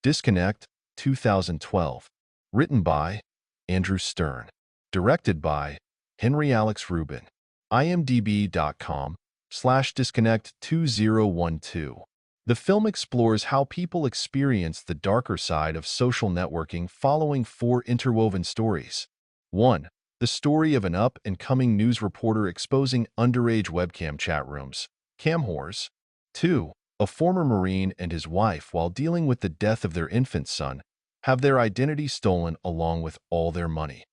Disconnect, 2012. Written by Andrew Stern. Directed by Henry Alex Rubin. imdb.com/disconnect2012. The film explores how people experience the darker side of social networking following four interwoven stories. 1. The story of an up-and-coming news reporter exposing underage webcam chat rooms, cam whores. 2. A former Marine and his wife, while dealing with the death of their infant son, have their identity stolen along with all their money.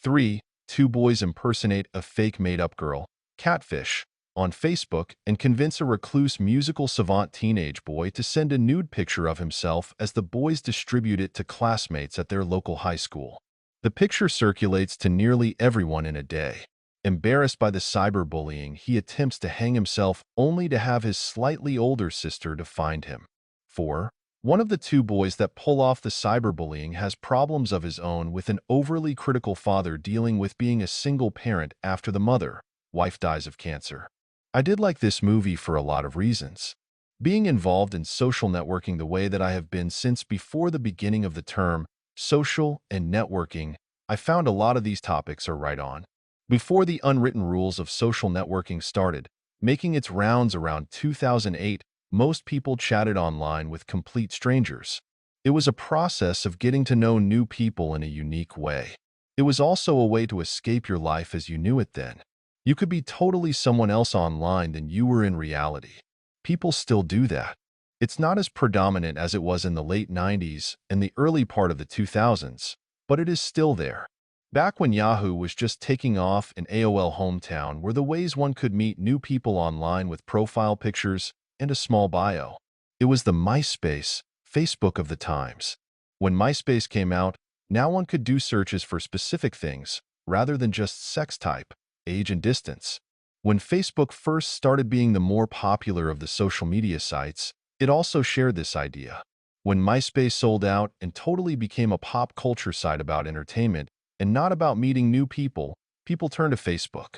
3. Two boys impersonate a fake made-up girl, Catfish, on Facebook and convince a recluse musical savant teenage boy to send a nude picture of himself as the boys distribute it to classmates at their local high school. The picture circulates to nearly everyone in a day. Embarrassed by the cyberbullying, he attempts to hang himself only to have his slightly older sister to find him. 4. One of the two boys that pull off the cyberbullying has problems of his own with an overly critical father dealing with being a single parent after the wife dies of cancer. I did like this movie for a lot of reasons. Being involved in social networking the way that I have been since before the beginning of the term social and networking, I found a lot of these topics are right on. Before the unwritten rules of social networking started making its rounds around 2008, most people chatted online with complete strangers. It was a process of getting to know new people in a unique way. It was also a way to escape your life as you knew it then. You could be totally someone else online than you were in reality. People still do that. It's not as predominant as it was in the late 90s and the early part of the 2000s, but it is still there. Back when Yahoo was just taking off and AOL Hometown were the ways one could meet new people online with profile pictures and a small bio. It was the MySpace, Facebook of the times. When MySpace came out, now one could do searches for specific things rather than just sex type, age, and distance. When Facebook first started being the more popular of the social media sites, it also shared this idea. When MySpace sold out and totally became a pop culture site about entertainment and not about meeting new people, people turned to Facebook.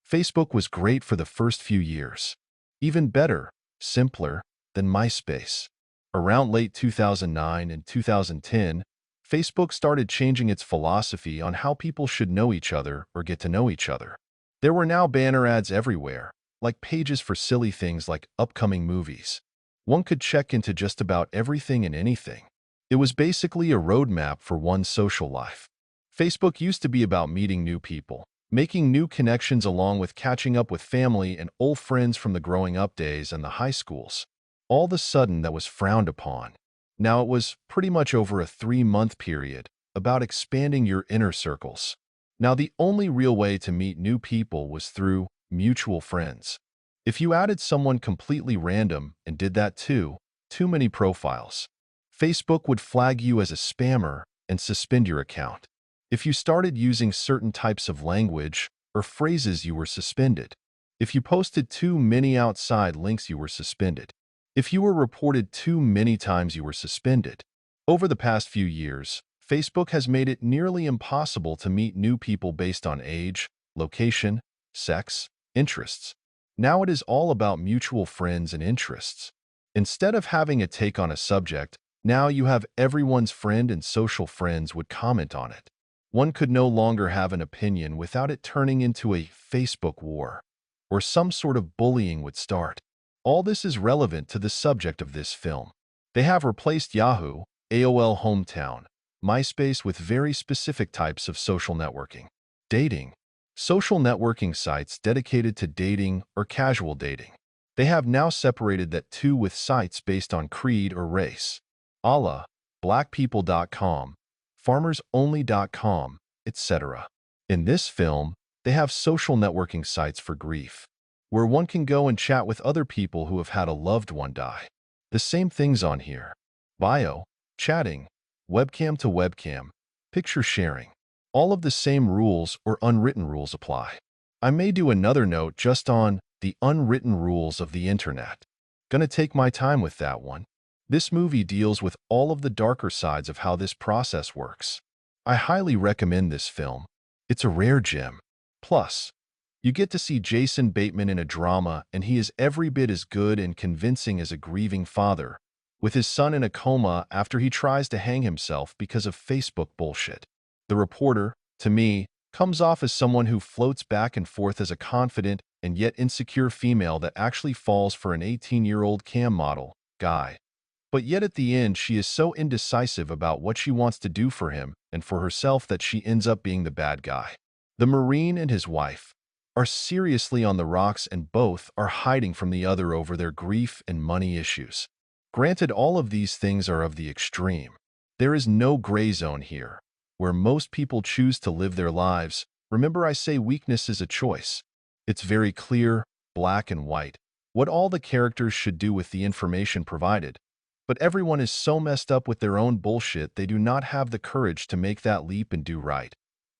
Facebook was great for the first few years. Even better, simpler than MySpace. Around late 2009 and 2010, Facebook started changing its philosophy on how people should know each other or get to know each other. There were now banner ads everywhere, like pages for silly things like upcoming movies. One could check into just about everything and anything. It was basically a roadmap for one's social life. Facebook used to be about meeting new people, making new connections along with catching up with family and old friends from the growing up days and the high schools. All of a sudden, that was frowned upon. Now it was pretty much over a 3-month period about expanding your inner circles. Now, the only real way to meet new people was through mutual friends. If you added someone completely random and did that too many profiles, Facebook would flag you as a spammer and suspend your account. If you started using certain types of language or phrases, you were suspended. If you posted too many outside links, you were suspended. If you were reported too many times, you were suspended. Over the past few years, Facebook has made it nearly impossible to meet new people based on age, location, sex, interests. Now it is all about mutual friends and interests. Instead of having a take on a subject, now you have everyone's friend and social friends would comment on it. One could no longer have an opinion without it turning into a Facebook war, or some sort of bullying would start. All this is relevant to the subject of this film. They have replaced Yahoo, AOL Hometown, MySpace with very specific types of social networking. Dating. Social networking sites dedicated to dating or casual dating. They have now separated that too with sites based on creed or race, a la blackpeople.com, farmersonly.com, etc. In this film, they have social networking sites for grief, where one can go and chat with other people who have had a loved one die. The same things on here. Bio, chatting, webcam to webcam, picture sharing. All of the same rules or unwritten rules apply. I may do another note just on the unwritten rules of the internet. Gonna take my time with that one. This movie deals with all of the darker sides of how this process works. I highly recommend this film. It's a rare gem. Plus, you get to see Jason Bateman in a drama, and he is every bit as good and convincing as a grieving father, with his son in a coma after he tries to hang himself because of Facebook bullshit. The reporter, to me, comes off as someone who floats back and forth as a confident and yet insecure female that actually falls for an 18-year-old cam model guy. But yet at the end, she is so indecisive about what she wants to do for him and for herself that she ends up being the bad guy. The Marine and his wife are seriously on the rocks, and both are hiding from the other over their grief and money issues. Granted, all of these things are of the extreme. There is no gray zone here, where most people choose to live their lives. Remember, I say weakness is a choice. It's very clear, black and white, what all the characters should do with the information provided. But everyone is so messed up with their own bullshit they do not have the courage to make that leap and do right,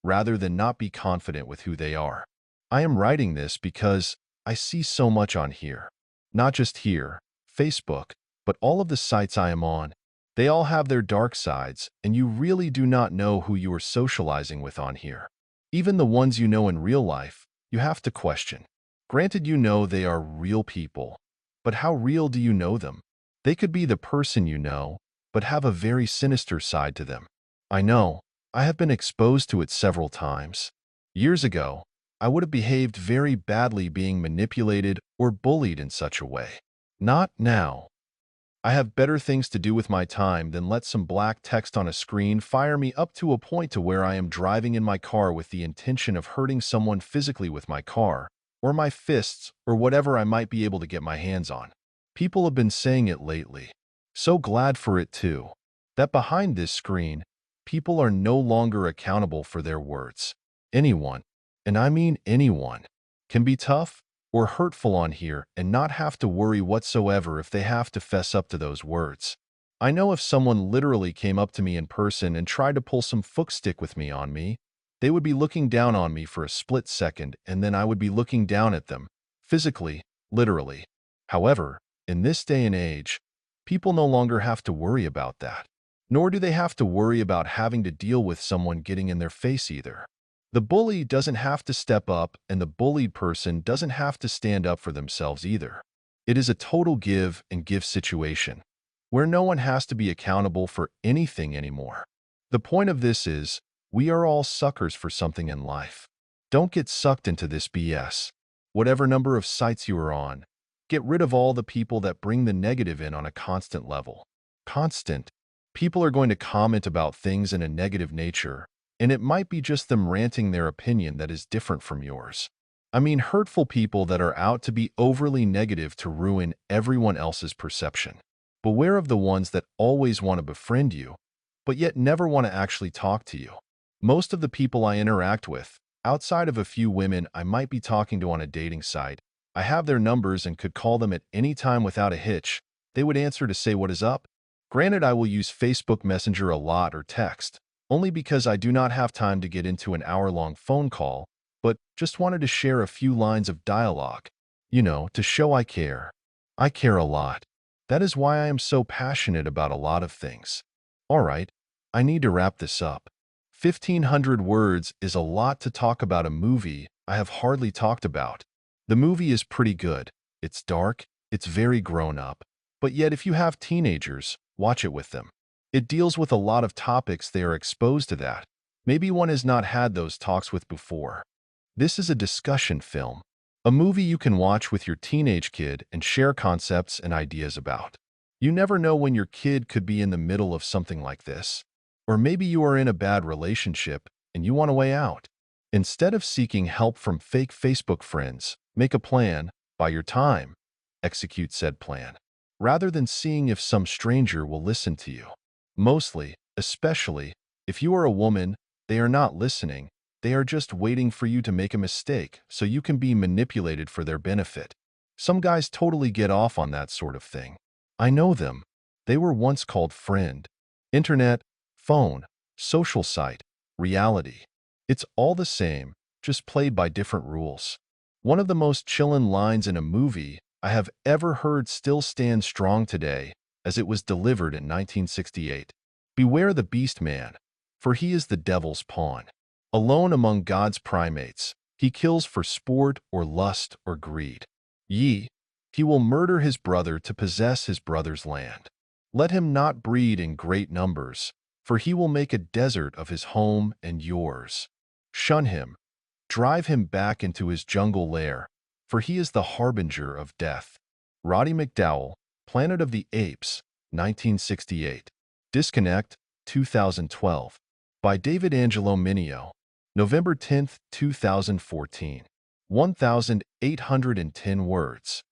rather than not be confident with who they are. I am writing this because I see so much on here. Not just here, Facebook, but all of the sites I am on. They all have their dark sides, and you really do not know who you are socializing with on here. Even the ones you know in real life, you have to question. Granted, you know they are real people, but how real do you know them? They could be the person you know, but have a very sinister side to them. I know, I have been exposed to it several times. Years ago, I would have behaved very badly being manipulated or bullied in such a way. Not now. I have better things to do with my time than let some black text on a screen fire me up to a point to where I am driving in my car with the intention of hurting someone physically with my car, or my fists, or whatever I might be able to get my hands on. People have been saying it lately. So glad for it too. That behind this screen, people are no longer accountable for their words. Anyone, and I mean anyone, can be tough or hurtful on here and not have to worry whatsoever if they have to fess up to those words. I know if someone literally came up to me in person and tried to pull some footstick with me on me, they would be looking down on me for a split second, and then I would be looking down at them, physically, literally. However, in this day and age, people no longer have to worry about that. Nor do they have to worry about having to deal with someone getting in their face either. The bully doesn't have to step up, and the bullied person doesn't have to stand up for themselves either. It is a total give and give situation, where no one has to be accountable for anything anymore. The point of this is, we are all suckers for something in life. Don't get sucked into this BS. Whatever number of sites you are on, get rid of all the people that bring the negative in on a constant level. Constant. People are going to comment about things in a negative nature, and it might be just them ranting their opinion that is different from yours. I mean, hurtful people that are out to be overly negative to ruin everyone else's perception. Beware of the ones that always want to befriend you, but yet never want to actually talk to you. Most of the people I interact with, outside of a few women I might be talking to on a dating site, I have their numbers and could call them at any time without a hitch. They would answer to say what is up. Granted, I will use Facebook Messenger a lot or text, only because I do not have time to get into an hour-long phone call, but just wanted to share a few lines of dialogue, to show I care. I care a lot. That is why I am so passionate about a lot of things. All right, I need to wrap this up. 1,500 words is a lot to talk about a movie I have hardly talked about. The movie is pretty good. It's dark, it's very grown up, but yet if you have teenagers, watch it with them. It deals with a lot of topics they are exposed to that maybe one has not had those talks with before. This is a discussion film, a movie you can watch with your teenage kid and share concepts and ideas about. You never know when your kid could be in the middle of something like this. Or maybe you are in a bad relationship and you want a way out. Instead of seeking help from fake Facebook friends, make a plan, buy your time, execute said plan, rather than seeing if some stranger will listen to you. Mostly, especially, if you are a woman, they are not listening. They are just waiting for you to make a mistake so you can be manipulated for their benefit. Some guys totally get off on that sort of thing. I know them. They were once called friend. Internet, phone, social site, reality. It's all the same, just played by different rules. One of the most chillin' lines in a movie I have ever heard still stands strong today, as it was delivered in 1968. Beware the beast man, for he is the devil's pawn. Alone among God's primates, he kills for sport or lust or greed. He will murder his brother to possess his brother's land. Let him not breed in great numbers, for he will make a desert of his home and yours. Shun him, drive him back into his jungle lair, for he is the harbinger of death. Roddy McDowall, Planet of the Apes, 1968. Disconnect, 2012. By David Angelo Mineo. November 10, 2014. 1,810 words.